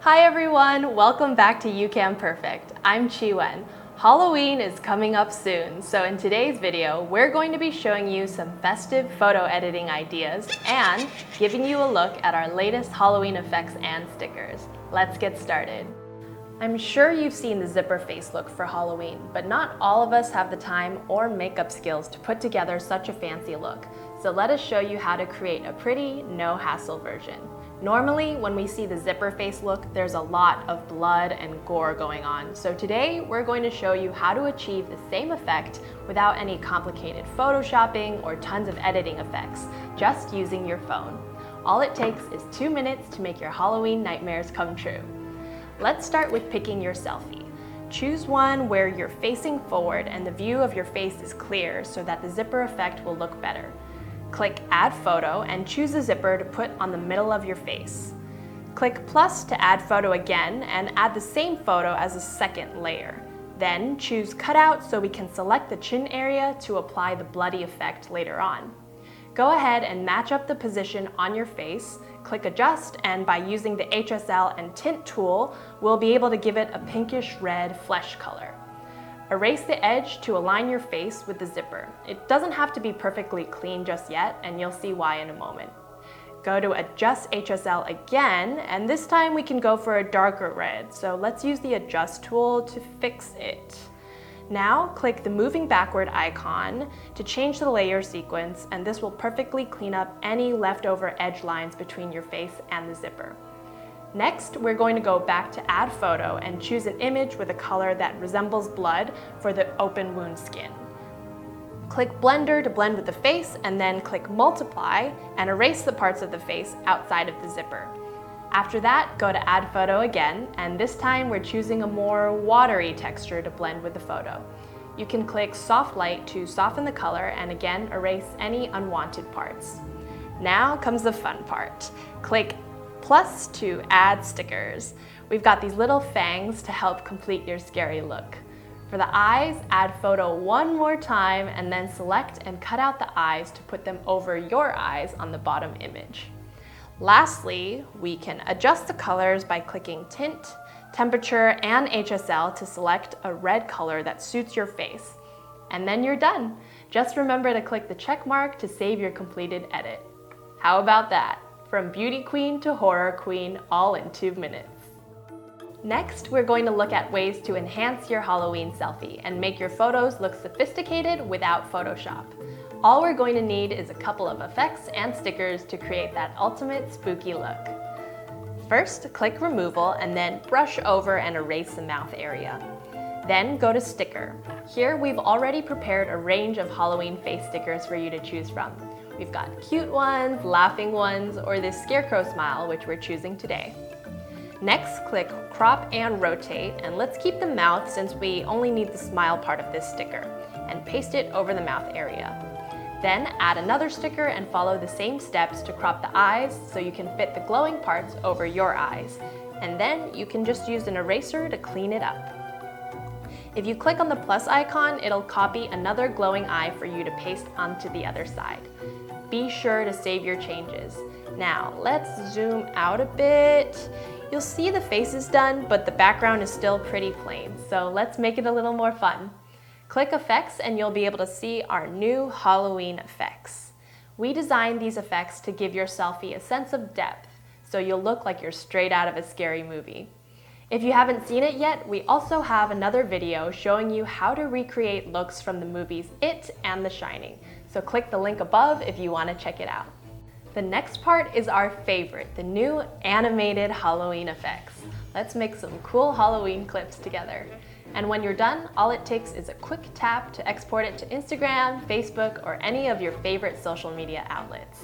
Hi everyone, welcome back to YouCam Perfect. I'm Chi Wen. Halloween is coming up soon, so in today's video, we're going to be showing you some festive photo editing ideas and giving you a look at our latest Halloween effects and stickers. Let's get started. I'm sure you've seen the zipper face look for Halloween, but not all of us have the time or makeup skills to put together such a fancy look. So let us show you how to create a pretty, no-hassle version. Normally, when we see the zipper face look, there's a lot of blood and gore going on. So today, we're going to show you how to achieve the same effect without any complicated photoshopping or tons of editing effects, just using your phone. All it takes is 2 minutes to make your Halloween nightmares come true. Let's start with picking your selfie. Choose one where you're facing forward and the view of your face is clear so that the zipper effect will look better. Click Add Photo and choose a zipper to put on the middle of your face. Click plus to add photo again and add the same photo as a second layer. Then choose Cutout so we can select the chin area to apply the bloody effect later on. Go ahead and match up the position on your face, click Adjust, and by using the HSL and Tint tool, we'll be able to give it a pinkish red flesh color. Erase the edge to align your face with the zipper. It doesn't have to be perfectly clean just yet, and you'll see why in a moment. Go to Adjust HSL again, and this time we can go for a darker red, so let's use the Adjust tool to fix it. Now click the moving backward icon to change the layer sequence, and this will perfectly clean up any leftover edge lines between your face and the zipper. Next, we're going to go back to Add Photo and choose an image with a color that resembles blood for the open wound skin. Click Blender to blend with the face, and then click Multiply and erase the parts of the face outside of the zipper. After that, go to Add Photo again, and this time we're choosing a more watery texture to blend with the photo. You can click Soft Light to soften the color and again erase any unwanted parts. Now comes the fun part. Click plus to add stickers. We've got these little fangs to help complete your scary look. For the eyes, add photo one more time and then select and cut out the eyes to put them over your eyes on the bottom image. Lastly, we can adjust the colors by clicking Tint, Temperature, and HSL to select a red color that suits your face. And then you're done. Just remember to click the check mark to save your completed edit. How about that? From beauty queen to horror queen, all in 2 minutes. Next, we're going to look at ways to enhance your Halloween selfie and make your photos look sophisticated without Photoshop. All we're going to need is a couple of effects and stickers to create that ultimate spooky look. First, click Removal and then brush over and erase the mouth area. Then go to Sticker. Here we've already prepared a range of Halloween face stickers for you to choose from. We've got cute ones, laughing ones, or this scarecrow smile, which we're choosing today. Next, click Crop and Rotate, and let's keep the mouth since we only need the smile part of this sticker, and paste it over the mouth area. Then add another sticker and follow the same steps to crop the eyes so you can fit the glowing parts over your eyes. And then you can just use an eraser to clean it up. If you click on the plus icon, it'll copy another glowing eye for you to paste onto the other side. Be sure to save your changes. Now, let's zoom out a bit. You'll see the face is done, but the background is still pretty plain, so let's make it a little more fun. Click Effects and you'll be able to see our new Halloween effects. We designed these effects to give your selfie a sense of depth, so you'll look like you're straight out of a scary movie. If you haven't seen it yet, we also have another video showing you how to recreate looks from the movies It and The Shining. So click the link above if you want to check it out. The next part is our favorite, the new animated Halloween effects. Let's make some cool Halloween clips together. And when you're done, all it takes is a quick tap to export it to Instagram, Facebook, or any of your favorite social media outlets.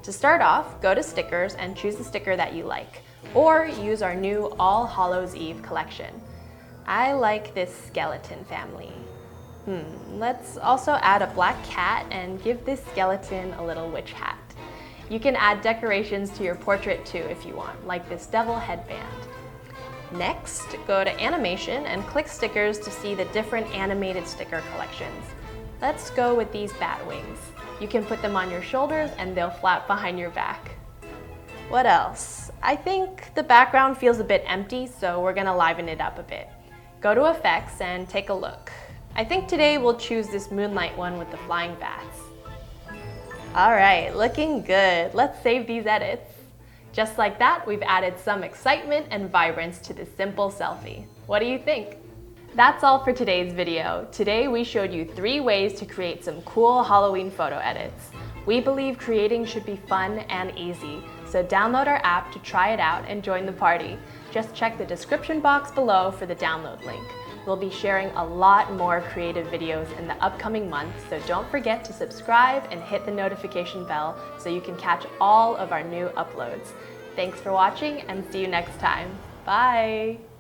To start off, go to Stickers and choose the sticker that you like, or use our new All Hallows Eve collection. I like this skeleton family. Let's also add a black cat and give this skeleton a little witch hat. You can add decorations to your portrait too if you want, like this devil headband. Next, go to Animation and click Stickers to see the different animated sticker collections. Let's go with these bat wings. You can put them on your shoulders and they'll flap behind your back. What else? I think the background feels a bit empty, so we're gonna liven it up a bit. Go to effects and take a look. I think today we'll choose this moonlight one with the flying bats. All right, looking good. Let's save these edits. Just like that, we've added some excitement and vibrance to this simple selfie. What do you think? That's all for today's video. Today we showed you 3 ways to create some cool Halloween photo edits. We believe creating should be fun and easy, so download our app to try it out and join the party. Just check the description box below for the download link. We'll be sharing a lot more creative videos in the upcoming months, so don't forget to subscribe and hit the notification bell so you can catch all of our new uploads. Thanks for watching and see you next time. Bye!